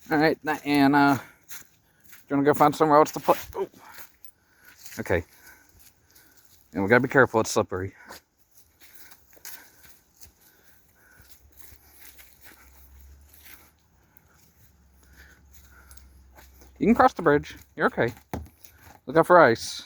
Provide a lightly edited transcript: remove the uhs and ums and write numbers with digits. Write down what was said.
All right, and do you want to go find somewhere else to play? Oh. Okay. And we gotta be careful, it's slippery. You can cross the bridge. You're okay. Look out for ice.